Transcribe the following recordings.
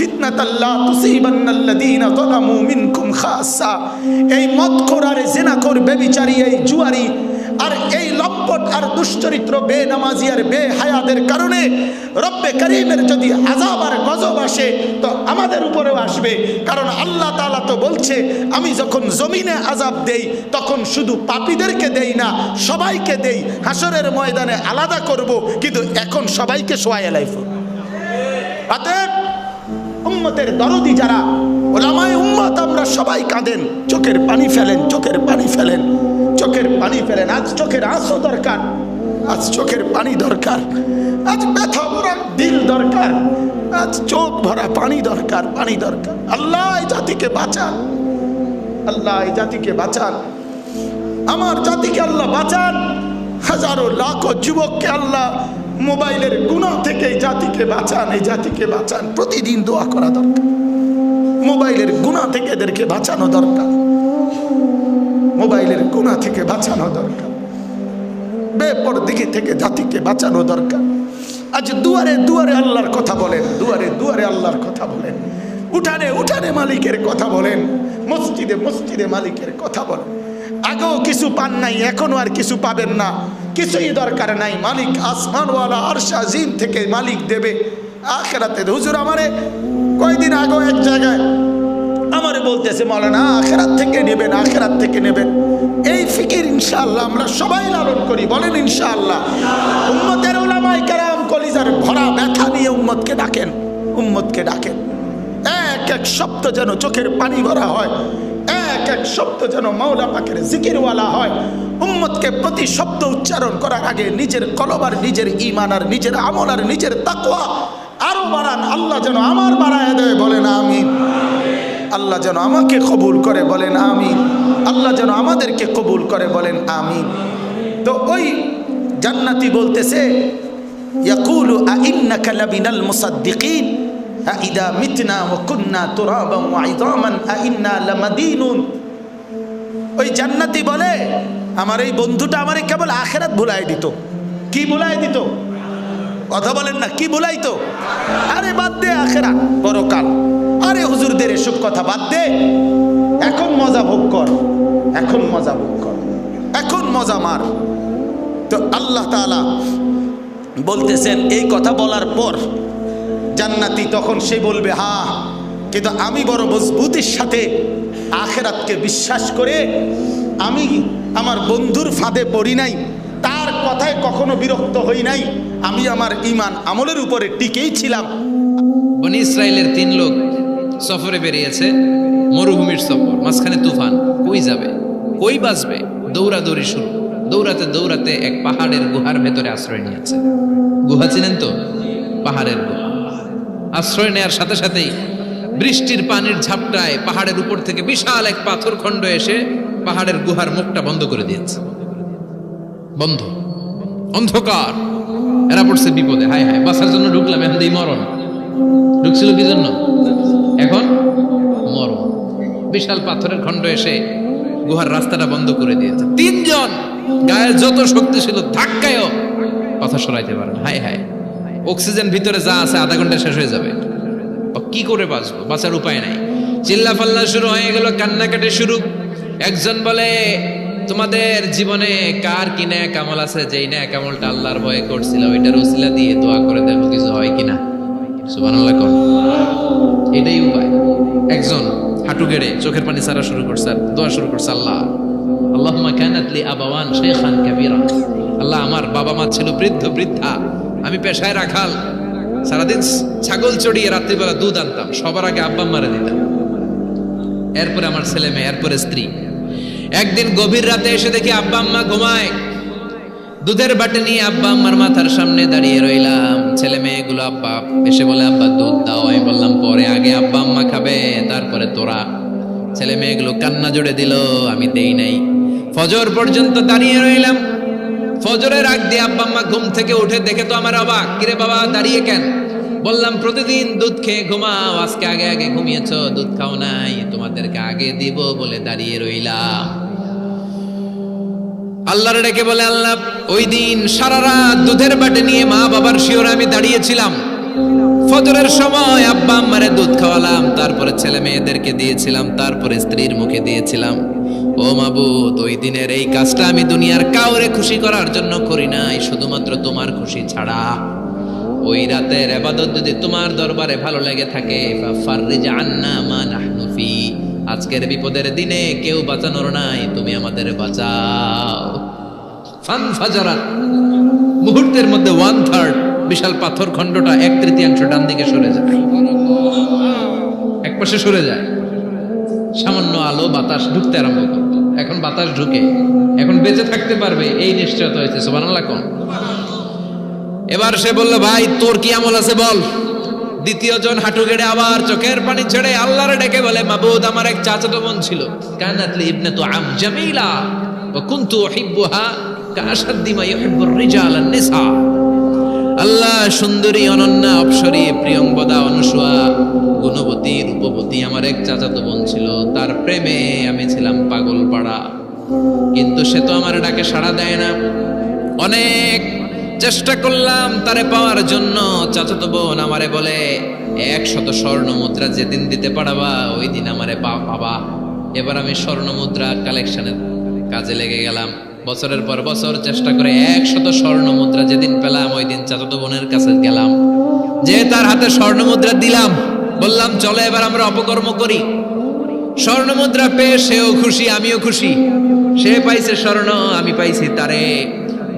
ফিতনাতাল্লা তুসিবান্নাল্লাযীনা যালামু মিনকুম খাসসা। এই মদখোর আর জিনাখোর বেবিচারী এই জুয়ারি আর এই লম্পট আর দুশ্চরিত্র বেনামাজি আর বেহায়াদের কারণে রব্বে করিমের যদি আযাব আর গজব আসে তো আমাদের উপরেও আসবে। কারণ আল্লাহ তাআলা তো বলছে আমি যখন জমিনে আযাব দেই তখন শুধু পাপীদেরকে দেই না, সবাইকে দেই। হাসরের ময়দানে আলাদা করব, কিন্তু এখন সবাইকে শোয়ায় লাইফ। অতএব উম্মতের দরদি যারা ওলামায়ে উম্মত, আমরা সবাই কাঁদেন, চোখের পানি ফেলেন, চোখের পানি ফেলেন, চোখের পানি ফেলেন। আজ চোখের আঁসও দরকার, আজ চোখের পানি দরকার, আজ ব্যথা ভরা দিল দরকার, আজ চোখ ভরা পানি দরকার, পানি দরকার। আল্লাহ এই জাতিকে বাঁচান, আল্লাহ এই জাতিকে বাঁচান, আমার জাতিকে আল্লাহ বাঁচান। হাজারো লাখো যুবককে আল্লাহ মোবাইলের গুনাহ থেকে এই জাতিকে বাঁচান, এই জাতিকে বাঁচান। প্রতিদিন দোয়া করা দরকার, মোবাইলের গুনাহ থেকে এদেরকে বাঁচানো দরকার, মোবাইলের গুনাহ থেকে বাঁচানো দরকার, বেপরদিকি থেকে জাতিকে বাঁচানো দরকার। আজ দুয়ারে দুয়ারে আল্লাহর কথা বলেন, দুয়ারে দুয়ারে আল্লাহর কথা বলেন, উঠানে উঠানে মালিকের কথা বলেন, মসজিদে মসজিদে মালিকের কথা বলেন। আগেও কিছু পান নাই, এখনো আর কিছু পাবেন না, কিছুই দরকার নাই। মালিক আসমানওয়ালা আরশ আজিম থেকে মালিক দেবে আখিরাতে। হুজুর আমারে কয়েকদিন আগে এক জায়গায় আমারে বলতেছে, মাওলানা আখিরাত থেকে নেবেন, আখিরাত থেকে নেবেন। এই ফিকির ইনশাআল্লাহ আমরা সবাই লালন করি, বলেন ইনশাআল্লাহ। উম্মতের উলামায়ে কেরাম কলিজার ভরা ব্যথা নিয়ে উম্মতকে ডাকেন, উম্মতকে ডাকেন। এক এক শব্দ যেন চোখের পানি ভরা হয়, এক এক শব্দ যেন মাওলা পাকের জিকিরওয়ালা হয়। উম্মতকে প্রতি শব্দ উচ্চারণ করার আগে নিজের কলব আর নিজের ঈমান আর নিজের আমল আর নিজের তাকওয়া আরো বাড়ান। আল্লাহ যেন আমার বাড়ায় দেয়, বলেন আমিন। আল্লাহ যেন আমাকে কবুল করে, বলেন আমিন। আল্লাহ যেন আমাদেরকে কবুল করে, বলেন আমিন। তো ওই জান্নাতি বলতেছে, ইয়াকুলু আইন্নাকা লামিনাল মুসাদ্দিকিন আইদা মিতনা ওয়া কুন্না তুরাবান ওয়া ইযামান আইন্না লামাদিনুন। ওই জান্নাতি বলে, আমার এই বন্ধুটা আমারে কেবল আখিরাত ভুলাই দিত। কি ভুলাই দিত? কথা বলেন না, কি ভুলাইতো? আরে বাদ দে আখিরাত পরকাল, আরে হুজুরদের এসব কথা বাদ দে, এখন মজা ভোগ কর, এখন মজা ভোগ কর, এখন মজা মার। তো আল্লাহ তাআলা বলতেছেন, এই কথা বলার পর জান্নাতি তখন সে বলবে, হ্যাঁ কিন্তু আমি বড় মজবুতির সাথে আখিরাতকে বিশ্বাস করে আমি আমার বন্ধুর ফাঁদে পড়ি নাই, তার কথায় কখনো বিরক্ত হই নাই, আমি আমার ঈমান আমলের উপরে টিকেই ছিলাম। বনি ইসরাইলের 3 লোক সফরে বেরিয়েছে, মরুভূমির সফর, মাঝখানে তুফান, কই যাবে, কই বাঁচবে, দৌড়াদৌড়ি শুরু। দৌড়াতে দৌড়াতে এক পাহাড়ের গুহার ভেতরে আশ্রয় নিয়েছে। গুহা চিনেন তো? পাহাড়ের গুহা। আশ্রয় নেওয়ার সাথে সাথেই বৃষ্টির পানির ঝাপটায় পাহাড়ের উপর থেকে বিশাল এক পাথর খণ্ড এসে পাহাড়ের গুহার মুখটা বন্ধ করে দিয়েছে। বন্ধ, অন্ধকার। এরা পড়ছে বিপদে, হায় হায় বাঁচার জন্য ঢুকলাম, এখন এই মরণ। ঢুকছিল কি জন্য? এখন মরণ। বিশাল পাথরের খণ্ড এসে গুহার রাস্তাটা বন্ধ করে দিয়েছে। 3 জন গায়ের যত শক্তি ছিল ধাক্কায়ও কথা সরাইতে পারে না। হায় হায়, অক্সিজেন ভিতরে যা আছে আধা ঘন্টা শেষ হয়ে যাবে, কি করে বাঁচবো? বাঁচার উপায় নাই। চিল্লা ফাল্লা শুরু হয়ে গেল, কান্নাকাটি শুরু। একজন বলে, তোমাদের জীবনে কার কি নেক আমল আছে, যেই নেক আমলটা আল্লাহর ভয়ে করছিল ওইটার উসিলা দিয়ে দোয়া করে দেখো কিছু হয় কিনা। সুবহানাল্লাহ কোন, এটাই উপায়। একজন হাঁটু গেড়ে চোখের পানি ছাড়া শুরু করছে, আর দোয়া শুরু করছে, আল্লাহ আল্লাহুম্মা কানাত লি আবাওয়ান শাইখান কাবীরা। আল্লাহ আমার বাবা মা ছিল বৃদ্ধ বৃদ্ধা, আমি পেশায় রাখাল, সারাদিন ছাগল চড়িয়ে রাত্রিবেলা দুধ আনতাম, সবার আগে আব্বা মারে দিতাম, এরপরে আমার ছেলে মেয়ে, এরপরে স্ত্রী। একদিন গভীর রাতে এসে দেখি আব্বা আম্মা ঘুমায়, দুধের বাটি নিয়ে আব্বা আম্মার মাথার সামনে দাঁড়িয়ে রইলাম। ছেলে মেয়েগুলো আব্বা এসে বলে, আব্বা দুধ দাও। আমি বললাম পরে, আগে আব্বা আম্মা খাবে তারপরে তোরা। ছেলে মেয়েগুলো কান্না জুড়ে দিল, আমি দেই নাই। ফজর পর্যন্ত দাঁড়িয়ে রইলাম। ফজরের আগ দিয়ে আব্বা আম্মা ঘুম থেকে উঠে দেখে তো আমার অবাক, কিরে বাবা দাঁড়িয়ে কেন? বললাম প্রতিদিন দুধ খেয়ে ঘুমাও, আজকে আগে আগে ঘুমিয়েছো, দুধ খাও নাই, তোমাদেরকে আগে দিব বলে দাঁড়িয়ে রইলাম। আল্লাহর ডেকে বলে, আল্লাহ ওই দিন সারা রাত দুধের বাটি নিয়ে মা বাবার শিওরে আমি দাঁড়িয়েছিলাম, ফজরের সময় আব্বা আম্মারে দুধ খাওয়ালাম, তারপরে ছেলে মেয়েদেরকে দিয়েছিলাম, তারপরে স্ত্রীর মুখে দিয়েছিলাম। ও মাবুদ, ওই দিনের এই কাজটা আমি দুনিয়ার কাউরে খুশি করার জন্য করি নাই, শুধুমাত্র তোমার খুশি ছাড়া। ওই রাতের ইবাদত যদি তোমার দরবারে ভালো লেগে থাকে, ফাফাররিজ আন্না মা নাহনু ফি, আজকের বিপদের দিনে কেউ বাঁচানোর নাই, তুমি আমাদের বাঁচাও। ফানফাজারাত, মুহূর্তের মধ্যে 1/3 বিশাল পাথর খণ্ডটা 1/3 ডান দিকে সরে যায়, এক পাশে সরে যায়। সামান্য আলো বাতাস ঢুকতে আরম্ভ করত। এখন বাতাস ঢুকে, এখন বেঁচে থাকতে পারবে এই নিশ্চয়তা হয়েছে। সুবহানাল্লাহ কোন। এবার সে বলল, ভাই তোর কি আমল আছে বল। দ্বিতীয় জন হাঁটু গেড়ে আবার চোখের পানি ছেড়ে আল্লাহরে ডেকে বলে, মাবুদ, আমার এক চাচাতো বোন ছিল, কানাতলি ইবনাতু আম জামিলা ওয়া কুনতু উহিব্বুহা কাআশাদ্দি মা ইউহিব্বুর রিজাল আন-নিসা। আল্লাহ, সুন্দরী, অনন্যা, অপসরী, প্রিয়ংবদা, অনুসুয়া, গুণবতী, রূপবতী আমার এক চাচাতো বোন ছিল, তার প্রেমে আমি ছিলাম পাগল পাড়া, কিন্তু সে তো আমার ডাকে সাড়া দেয় না। অনেক চেষ্টা করলাম তারে পাওয়ার জন্য। চাচাতো বোন আমারে বলে, 100 স্বর্ণ মুদ্রা যেদিন দিতে পারবা ওই দিন আমারে পাবা। এবার আমি স্বর্ণ মুদ্রা কালেকশনের কাজে লেগে গেলাম। বছরের পর বছর চেষ্টা করে 100 স্বর্ণ মুদ্রা যেদিন পেলাম ওই দিন চাচাতো বোনের কাছে গেলাম, যে তার হাতে স্বর্ণ মুদ্রা দিলাম, বললাম চলো এবার আমরা অপকর্ম করি। স্বর্ণ মুদ্রা পেয়ে সেও খুশি, আমিও খুশি। সে পাইছে স্বর্ণ, আমি পাইছি তারে।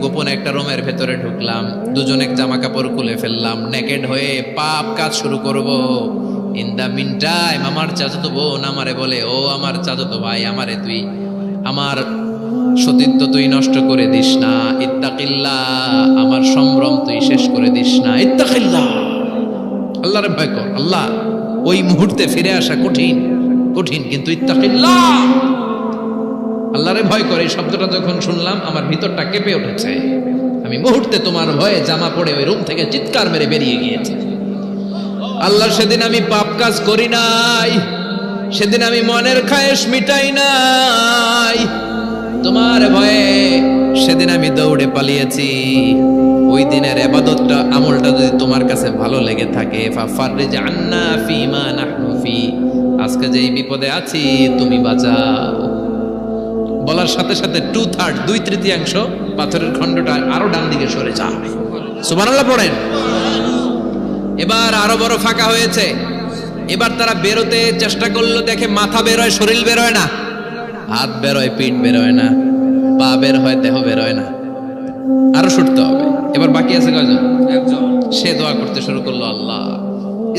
গোপন একটা রুমের ভেতরে ঢুকলাম, দুজনে জামা কাপড় খুলে ফেললাম, নেকেড হয়ে পাপ কাজ শুরু করব। ইন দা মিন টাইম আমার চাচাতো বোন আমারে বলে, ও আমার চাচাতো ভাই, আমারে তুই আমার সতীত্ব তুই নষ্ট করে দিস না, ইত্তাকিল্লাহ, আমার সম্ভ্রম তুই শেষ করে দিস না, ইত্তাকিল্লাহ, আল্লাহরে ভয় কর। আল্লাহ, ওই মুহূর্তে ফিরে আসা কঠিন কঠিন, কিন্তু ইত্তাকিল্লাহ, আল্লাহরে ভয় করে। এই শব্দটা যখন শুনলাম আমার ভিতরটা কেঁপে উঠেছে। আমি মুহূর্তে তোমার ভয়ে জামা পড়ে ওই রুম থেকে চিৎকার মেরে বেরিয়ে গিয়েছি। আল্লাহ, সেদিন আমি পাপ কাজ করি নাই, সেদিন আমি মনের খায়েশ মিটাই নাই, তোমার ভয়ে সেদিন আমি দৌড়ে পালিয়েছি। ওই দিনের ইবাদতটা, আমলটা যদি তোমার কাছে ভালো লেগে থাকে, ফাফাররিজ আন্না ফিমা নাহনু ফি, আজকে যেই বিপদে আছি তুমি বাঁচাও। বলার সাথে সাথে 2/3 2/3 পাথরের খণ্ডটা আরো ডান দিকে সরে যায়। সুবহানাল্লাহ পড়েন। এবার আরো বড় ফাঁকা হয়েছে। এবার তারা বেরোতে চেষ্টা করলো, দেখে মাথা বেরোয়, শরীর বেরোয় না, হাত বেরোয়, পিঠ বেরোয় না, পা বের হয়, দেহ বেরোয় না, আরো ছুটতে হবে। এবার বাকি আছে কয়জন? একজন। সে দোয়া করতে শুরু করলো, আল্লাহ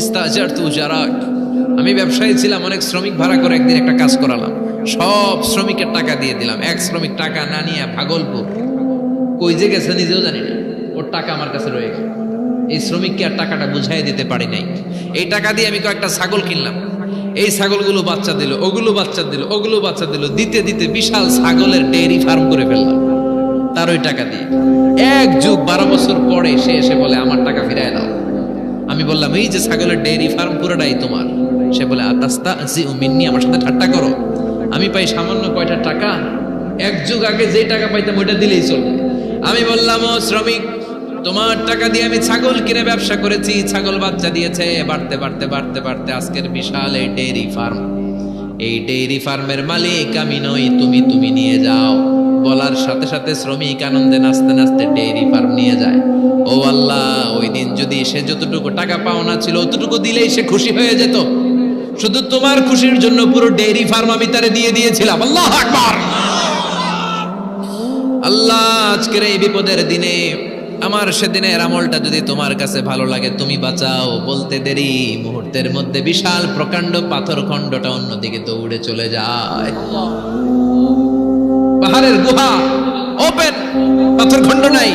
ইস্তাজারতু উজারাক, আমি ব্যবসায়ী ছিলাম, অনেক শ্রমিক ভাড়া করে একদিন একটা কাজ করালাম, সব শ্রমিকের টাকা দিয়ে দিলাম। এক শ্রমিক টাকা না নিয়ে ভাগলপুর কই যে গেছে নিজেও জানি না, ওর টাকা আমার কাছে রয়ে গেল। এই শ্রমিককে আর টাকাটা বুঝাই দিতে পারি নাই। এই টাকা দিয়ে আমি কয়েকটা ছাগল কিনলাম, এই ছাগলগুলো বাচ্চা দিল, ওগুলো বাচ্চা দিল, ওগুলো বাচ্চা দিল, দিতে দিতে বিশাল ছাগলের ডেইরি ফার্ম করে ফেললাম তার ওই টাকা দিয়ে। 1 যুগ 12 বছর পরে সে এসে বলে, আমার টাকা ফিরায় দাও। আমি বললাম, এই যে ছাগলের ডেইরি ফার্ম পুরোটাই তোমার। সে বলে, আতাস্তাজিউ মিন্নি, আমার সাথে ঠাট্টা করো? আমি পাই সামান্য কয়টা টাকা, 1 যুগ আগে যে টাকা পাইতাম ওইটা দিলেই চলবে। আমি বললাম, ও শ্রমিক, তোমার টাকা দিয়ে আমি ছাগল কিনে ব্যবসা করেছি, ছাগল বাচ্চা দিয়েছে, বাড়তে বাড়তে বাড়তে বাড়তে আজকের বিশাল এই ডেইরি ফার্ম। এই ডেইরি ফার্মের মালিক আমি নই, তুমি নিয়ে যাও। বলার সাথে সাথে শ্রমিক আনন্দে নাচতে নাচতে ডেইরি ফার্ম নিয়ে যায়। ও আল্লাহ, ওই দিন যদি সে যতটুকু টাকা পাওনা ছিল অতটুকু দিলেই সে খুশি হয়ে যেত। শুধু তোমার খুশির জন্য পুরো ডেইরি ফার্ম আমি তারে দিয়ে দিয়েছিলাম। আল্লাহু আকবার। আল্লাহ, আজকের এই বিপদের দিনে আমার সেদিনের আমলটা যদি তোমার কাছে ভালো লাগে তুমি বাঁচাও। বলতে দেরি, মুহূর্তের মধ্যে বিশাল প্রকাণ্ড পাথর খণ্ডটা অন্যদিকে দৌড়ে চলে যায়। পাহাড়ের গুহা ওপেন, পাথর খণ্ড নাই।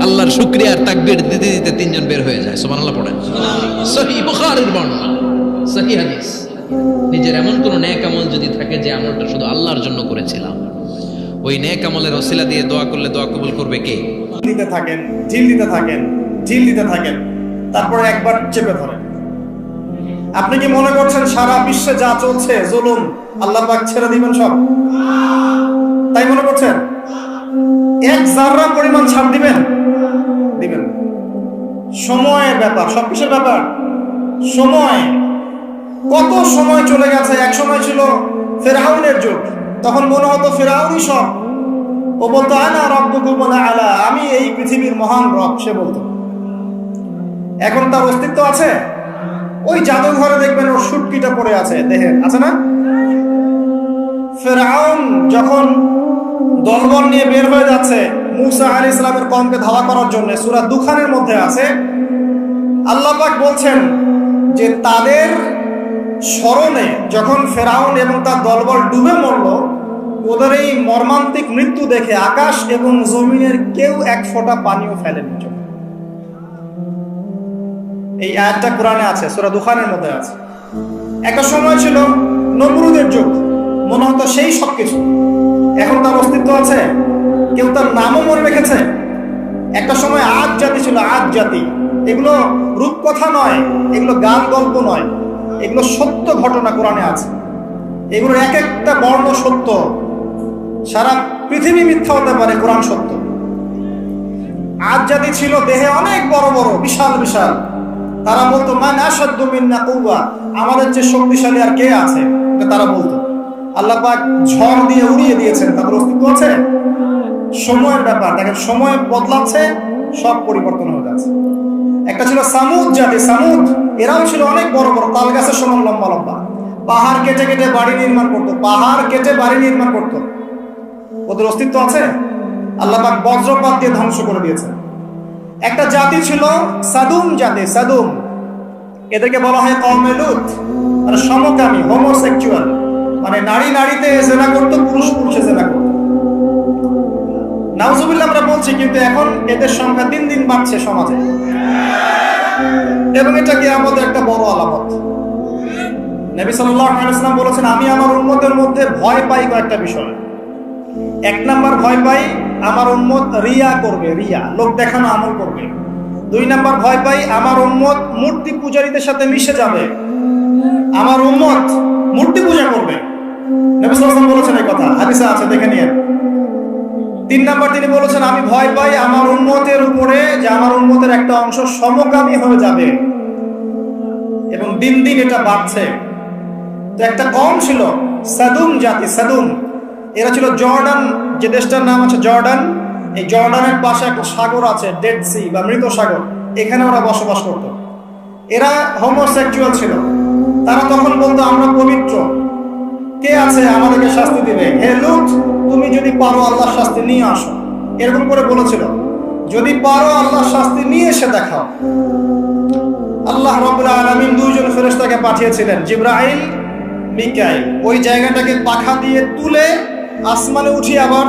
আল্লাহর শুকরিয়ার তাকবীর দিতে দিতে 3 জন বের হয়ে যায়। সুবহানাল্লাহ পড়েন। সহিহ বুখারীর বর্ণনা, সহিহ হাদিস। নিজের এমন কোন নেক আমল যদি থাকে যে আমলটা শুধু আল্লাহর জন্য করেছিলাম, ওই নেক আমলের ওসিলা দিয়ে দোয়া করলে দোয়া কবুল করবে কে? দিতে থাকেন, ঢিল দিতে থাকেন, ঢিল দিতে থাকেন, তারপরে একবার চেপে ধরেন। আপনি কি মনে করছেন সারা বিশ্বে যা চলছে জুলুম আল্লাহ পাক ছেড়ে দিবেন সব? তাই মনে করছেন? 1 জাররা পরিমাণ ছাড় দিবেন? দিবেন। সময়ের ব্যাপার, সব কিসের ব্যাপার? সময়, কত সময় চলে গেছে। এক সময় ছিল ফেরাউনের যুগ, তখন মনে হতো ফেরাউনই সব। ও বলতো আনা রাব্বুকুমুল আলা, আমি এই পৃথিবীর মহান রব, সে বলতো। এখন তার অস্তিত্ব আছে? ওই জাদুঘরে দেখবেন ওর সুটকিটা পড়ে আছে, দেহে আছে না? ফেরাউন যখন দলবল নিয়ে বের হয়ে যাচ্ছে মুসা আলাইহিস সালামের কওমকে ধাওয়া করার জন্য, সূরা দুখানের মধ্যে আছে, আল্লাহ পাক বলছেন যে তাদের স্মরণে যখন ফেরাউন এবং তার দলবল ডুবে মরল, ওদের এই মর্মান্তিক মৃত্যু দেখে আকাশ এবং জমিনের কেউ এক ফোঁটা পানিও ফেলেনি। এই আয়াতটা কোরআনে আছে, সূরা দুখানের মধ্যে আছে। একটা সময় ছিল নমরুদের যুগ, মনে হতো সেই সবকিছু। এখন তার অস্তিত্ব আছে? কেউ তার নামও মনে রেখেছে? একটা সময় আদ জাতি ছিল, আদ জাতি। এগুলো রূপকথা নয়, এগুলো গান গল্প নয়, এগুলো সত্য ঘটনা কোরআনে আছে। এগুলোর এক একটা বর্ণ সত্য। সারা পৃথিবী মিথ্যা হতে পারে, কোরআন সত্য। আদ জাতি ছিল দেহে অনেক বড় বড়, বিশাল বিশাল। তারা বলতো মান আশাদ্দু মিন্না কুওয়া, আমাদের চেয়ে শক্তিশালী আর কে আছে, এটা তারা বলতো। আল্লাহ পাক ঝড় দিয়ে উড়িয়ে দিয়েছেন, তাদের অস্তিত্ব আছে? সময়ের ব্যাপার, দেখেন সময় বদলাচ্ছে, সব পরিবর্তন হয়ে যাচ্ছে। একটা ছিল সামুদ জাতি, সামুদ, এরাও ছিল অনেক বড় বড়, তাল গাছের সমান লম্বা লম্বা। পাহাড় কেটে কেটে বাড়ি নির্মাণ করতো, পাহাড় কেটে বাড়ি নির্মাণ করতো। ওদের অস্তিত্ব আছে? আল্লাহ পাক বজ্রপাত দিয়ে ধ্বংস করে দিয়েছেন। একটা জাতি ছিল সাদুম জাতি, সাদুম, এদেরকে বলা হয় কওমে লূত। আর সমকামী, হোমোসেক্সুয়াল, মানে নারী নারীতে জেনা করতো, পুরুষ পুরুষে জেনা করতো। নাউজুবিল্লাহ আমরা বলছি, কিন্তু এখন এদের সংখ্যা দিন দিন বাড়ছে সমাজে, এবং এটা কি আমাদের একটা বড় আলামত। নবী সাল্লাল্লাহু আলাইহি ওয়াসাল্লাম বলেছেন, আমি আমার উম্মতের মধ্যে ভয় পাই কয়েকটা বিষয়। এক নাম্বার ভয় পাই আমার উম্মত রিয়া করবে, রিয়া, লোক দেখানো আমল করবে। দুই নাম্বার ভয় পাই আমার উম্মত মূর্তি পূজারীদের সাথে মিশে যাবে, আমার উম্মত মূর্তি পূজা করবে। নবী সাল্লাল্লাহু আলাইহি ওয়াসাল্লাম বলেছেন এই কথা, হাদিসে আছে, দেখে নিন। তিন নাম্বার তিনি বলেছেন, আমি ভয় পাই আমার উম্মতের উপরে যে আমার উম্মতের একটা অংশ সমকামী হয়ে যাবে, এবং দিন দিন এটা বাড়ছে। তো একটা কওম ছিল সাদুম জাতি, সাদুম, এরা ছিল জর্ডান, যে দেশটার নাম আছে জর্ডান, এই জর্ডানের পাশে একটা সাগর আছে, ডেড সি বা মৃত সাগর, এখানে ওরা বসবাস করত। এরা হোমোসেক্সুয়াল ছিল। তারা তখন বলতো আমরা পবিত্র, কে আছে আমাদেরকে শাস্তি দিবে, হে লূত তুমি যদি পারো আল্লাহর শাস্তি নিয়ে আসো, এরকম করে বলেছিল। যদি পারো আল্লাহর শাস্তি নিয়ে এসে দেখাও। আল্লাহ রাব্বুল আলামিন দুইজন ফেরেশতাকে পাঠিয়েছিলেন, জিবরাইল, মিকাইল। ওই জায়গাটাকে পাখা দিয়ে তুলে আসমানে উঠিয়ে আবার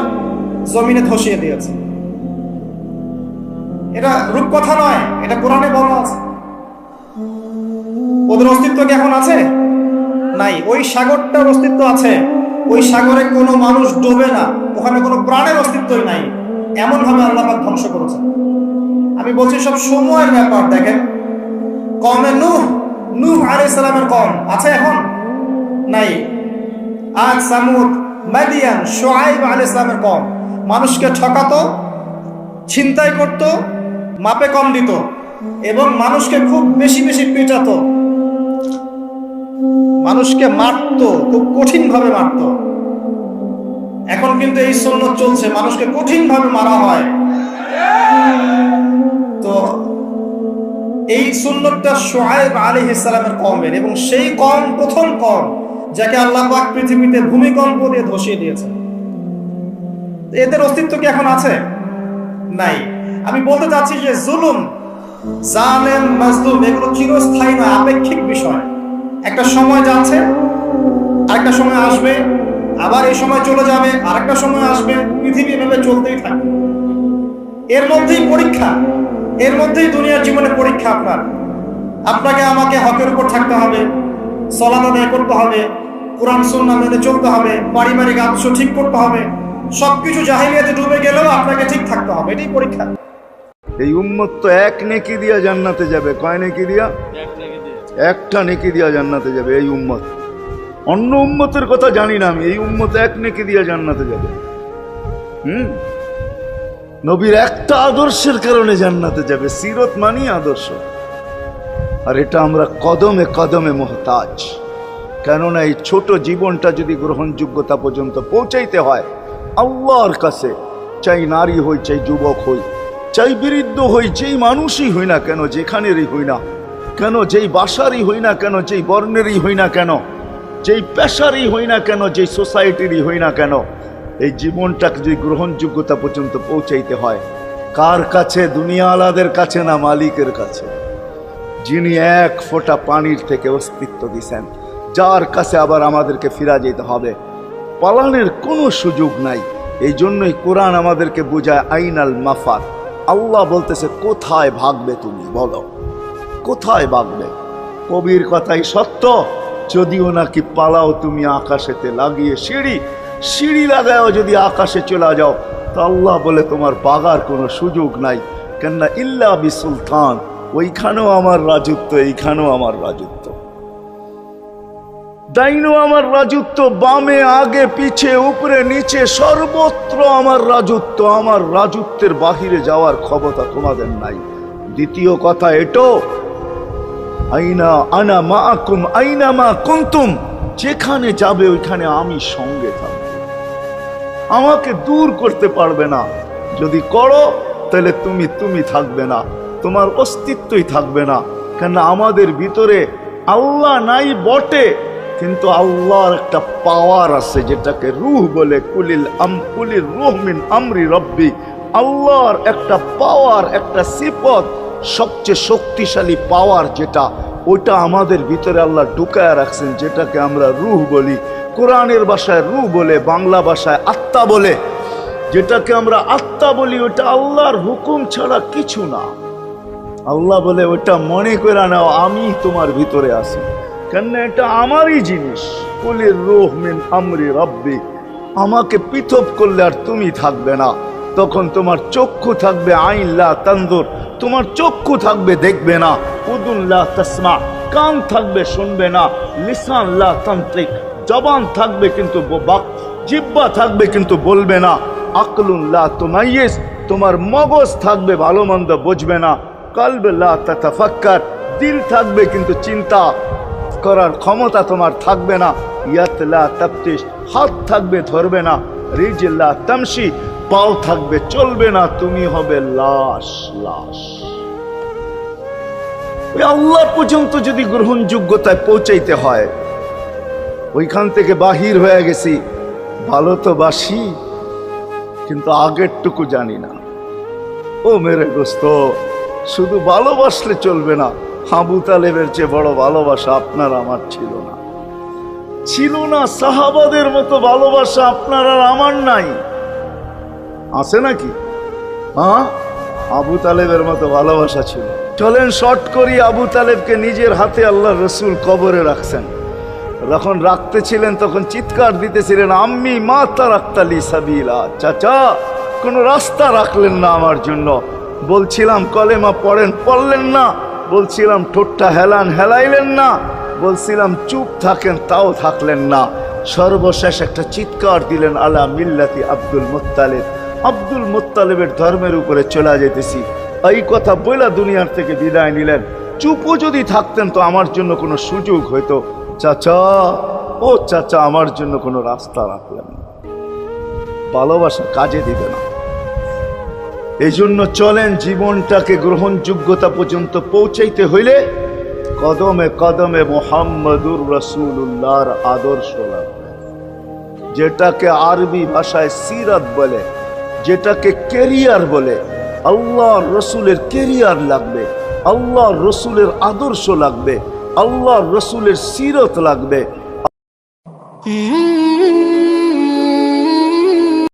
জমিনে ধসিয়ে দিয়েছে। এটা রূপকথা নয়, এটা কোরআনে বলা আছে। ওদের অস্তিত্ব কি এখন আছে? নাই। ওই সাগরটার অস্তিত্ব আছে, ওই সাগরে কোনো মানুষ ডোবে না, ওখানে কোনো প্রাণের অস্তিত্বই নাই। এমন ভাবে আল্লাহ পাক ধ্বংস করেছে। আমি বলছি সব সময়ের ব্যাপার। দেখেন কওমে নূহ, নূহ আলাইহিস সালামের কওম আছে এখন? নাই। আদ, সামুদ, মাদিয়ান, শুআইব আলাইহিস সালামের কওম মানুষকে ঠকাতো, ছিনতাই করত, মাপে কম দিত, এবং মানুষকে খুব বেশি বেশি পেটাতো, মানুষকে মারতো, খুব কঠিন ভাবে মারতো। এখন কিন্তু এই সুন্নাত চলছে, মানুষকে কঠিন ভাবে মারা হয়। তো এই সুন্নাতটা শুআইব আলাইহিস সালামের কওমের, এবং সেই কওম প্রথম কওম যাকে আল্লাহ পাক পৃথিবীতে ভূমিকম্প দিয়ে ধসিয়ে দিয়েছে। এদের অস্তিত্ব কি এখন আছে? নাই। আমি বলতে চাচ্ছি যে জুলুম, জালেম, মাজলুম এগুলো চিরস্থায়ী নয়, আপেক্ষিক বিষয়। একটা সময় যাচ্ছে, আরেকটা সময় আসবে, আবার এই সময় চলে যাবে, আরেকটা সময় আসবে, পৃথিবী এভাবে চলতেই থাকবে। এর মধ্যেই পরীক্ষা, এর মধ্যেই দুনিয়ার জীবনে পরীক্ষা। আপনাকে আমাকে হকের উপর থাকতে হবে, সালাত আদায় করতে হবে, কোরআন সুন্নাহ মেনে চলতে হবে, পারিবারিক আদর্শ ঠিক করতে হবে। সবকিছু জাহিলিয়াতে ডুবে গেলেও আপনাকে ঠিক থাকতে হবে, এটাই পরীক্ষা। এই উম্মত তো এক নেকি দিয়া জান্নাতে যাবে। কয় নেকি দিয়া? একটা নেকি দিয়া জান্নাতে যাবে এই উম্মত। অন্য উম্মতের কথা জানি না আমি, এই উম্মত এক নেকি দিয়া জান্নাতে যাবে। নবীর একটা আদর্শের কারণে জান্নাতে যাবে। সিরত মানি আদর্শ। আর এটা আমরা কদমে কদমে মুহতাজ। কেননা এই ছোট জীবনটা যদি গ্রহণযোগ্যতা পর্যন্ত পৌঁছাইতে হয় আল্লাহর কাছে, চাই নারী হই, চাই যুবক হই, চাই বৃদ্ধ হই, যেই মানুষই হই না কেন, যেখানেরই হই না কেন, যেই বাসারই হই না কেন, যেই বর্ণেরই হই না কেন, যেই পেশারই হই না কেন, যেই সোসাইটিরই হই না কেন, এই জীবনটাকে যদি গ্রহণযোগ্যতা পর্যন্ত পৌঁছাইতে হয় কার কাছে? দুনিয়াওয়ালাদের কাছে না, মালিকের কাছে, যিনি এক ফোঁটা পানির থেকে অস্তিত্ব দিছেন, যার কাছে আবার আমাদেরকে ফিরা যেতে হবে। পালানোর কোনো সুযোগ নাই। এই জন্যই কোরআন আমাদেরকে বোঝায় আইনাল মাফার। আল্লাহ বলতেছে কোথায় ভাগবে তুমি, বলো কোথায় ভাগবে? কবির কথাই সত্য, যদিও নাকি পালাও তুমি আকাশেতে লাগিয়ে সিঁড়ি লাগাও, যদি আকাশে চলে যাও তো আল্লাহ বলে তোমার বাগার কোনো সুযোগ নাই। কেননা ইল্লা বিসুলতান, ওইখানেও আমার রাজত্ব, এইখানেও আমার রাজত্ব, ডাইনও আমার রাজত্ব, বামে আগে পিছে উপরে নিচে সর্বত্র আমার রাজত্ব। আমার রাজত্বের বাহিরে যাওয়ার ক্ষমতা তোমাদের নাই। দ্বিতীয় কথা এটো, আইনা আনা মাআকুম আইনা মা কুনতুম, যেখানে যাবে ওইখানে আমি সঙ্গে থাকব, আমাকে দূর করতে পারবে না। যদি করো তাহলে তুমি থাকবে না, তোমার অস্তিত্বই থাকবে না। কেন আমাদের ভিতরে আল্লাহ নাই বটে, কিন্তু আল্লাহর একটা পাওয়ার আছে যেটাকে রূহ বলে। কুলির রূহ মিন আমরি রব্বি, আল্লাহর একটা পাওয়ার, একটা সিফত, সবচেয়ে শক্তিশালী পাওয়ার যেটা, ওটা আমাদের ভিতরে আল্লাহ ঢুকায় রাখছেন, যেটাকে আমরা রূহ বলি। কোরআনের ভাষায় রূহ বলে, বাংলা ভাষায় আত্মা বলে। যেটাকে আমরা আত্মা বলি ওটা আল্লাহর হুকুম ছাড়া কিছু না। আল্লাহ বলে ওটা মনে করে নাও আমি তোমার ভিতরে আছি, কেন এটা আমারই জিনিস। কুলির রূহ মিন আমরি রব্বি, আমাকে পৃথক করলে আর তুমি থাকবে না। তখন তোমার চক্ষু থাকবে আইন লা তানজুর, তোমার চক্ষু থাকবে দেখবে না। উদুন লা তাসমা, কান থাকবে শুনবে না। লিসান লা তান্তিক, জবান থাকবে কিন্তু জিহ্বা থাকবে কিন্তু বলবে না। আকলুন লা তুমাইয়িজ, তোমার মগজ থাকবে ভালো মন্দ বুঝবে না। কলব লা তাতাফাক্কার, দিল থাকবে কিন্তু চিন্তা করার ক্ষমতা তোমার থাকবে না। ইয়াত লা তাফতিশ, হাত থাকবে ধরবে না। রিজল লা তামশি, পাও থাকবে চলবে না। তুমি হবে লাশ। ওই আল্লাহ পর্যন্ত যদি গ্রহণযোগ্যতায় পৌঁছাইতে হয়, ওইখান থেকে বাহির হয়ে গেছি, ভালো তো বাসি কিন্তু আগেরটুকু জানি না। ও মেরে দোস্ত, শুধু ভালোবাসলে চলবে না। আবু তালেবের চেয়ে বড় ভালোবাসা আপনার আমার ছিল না। সাহাবাদের মতো ভালোবাসা আপনার আর আমার নাই। আছে নাকি? হ্যাঁ, আবু তালেবের মতো ভালোবাসা ছিল। চলেন শর্ট করি, আবু তালেবকে নিজের হাতে আল্লাহ রসুল কবরে রাখছেন। যখন রাখতেছিলেন তখন চিৎকার দিতেছিলেন, আম্মি মা তারাক্তালি সাবিলা, চাচা কোনো রাস্তা রাখলেন না আমার জন্য। বলছিলাম কলেমা পড়লেন না। বলছিলাম ঠোঁটটা হেলাইলেন না। বলছিলাম চুপ থাকেন, তাও থাকলেন না। সর্বশেষ একটা চিৎকার দিলেন, আলা মিল্লাতি আব্দুল মুত্তালিব, আব্দুল মুত্তালিবের ধর্মের উপরে চলে যেতেছি। এই কথা বইলা দুনিয়ার থেকে বিদায় নিলেন। চুপও যদি থাকতেন তো আমার জন্য কোনো সুযোগ হইতো। চাচা, ও চাচা, আমার জন্য কোনো রাস্তা রাখলেন না। ভালোবাসা কাজে দিবে না। এই জন্য চলেন, জীবনটাকে গ্রহণযোগ্যতা পর্যন্ত পৌঁছাইতে হইলে কদমে কদমে মুহাম্মদুর রাসূলুল্লাহর আদর্শ লাগবে, যেটাকে আরবি ভাষায় সিরাত বলে, যেটাকে কেরিয়ার বলে। আল্লাহর রসুলের কেরিয়ার লাগবে, আল্লাহর রসুলের আদর্শ লাগবে, আল্লাহর রসুলের সিরত লাগবে।